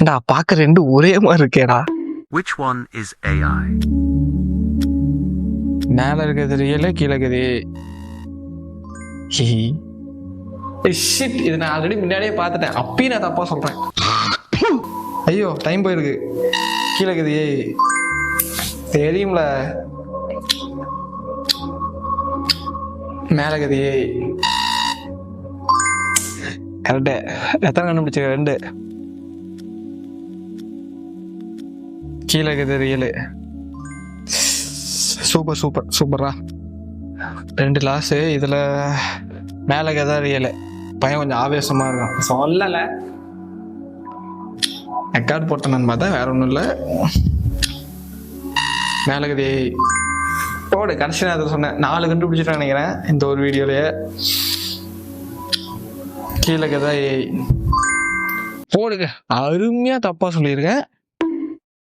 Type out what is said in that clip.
ஏண்டா பார்க்க ரெண்டு ஒரே மாதிரி இருக்கேடா. Which one is AI? மேல இருக்கிறது ரியல், கீழே இருக்குது ஷிட். இது நான் ஆல்ரெடி முன்னாடியே பார்த்துட்டேன். அப்பயும் நான் தப்பா சொல்றேன். ஐயோ டைம் போயிருக்கு. கீழே இருக்குது ஏய். தெரியும்ல. மேல இருக்குது ஏய். கரெக்டு. எத்தனை கண்டுபிடிச்சிருக்க? 2. கீழே இருக்குது ரியலு. சூப்பர் சூப்பர் சூப்பரா. 2 லாஸு. இதில் மேலே கதை ரியலு. பையன் கொஞ்சம் ஆவேசமா இருக்கும். சொல்லலை, ரெக்கார்ட் போட்டேன்னு பார்த்தா வேற ஒன்றும் இல்லை. மேலே கதை போடு. கடைசி நான் அதை சொன்னேன். 4 கண்டுபிடிச்சிட்டேன் நினைக்கிறேன் இந்த ஒரு வீடியோலயே. கீழே கதை போடுங்க. அருமையாக தப்பாக சொல்லியிருக்கேன்.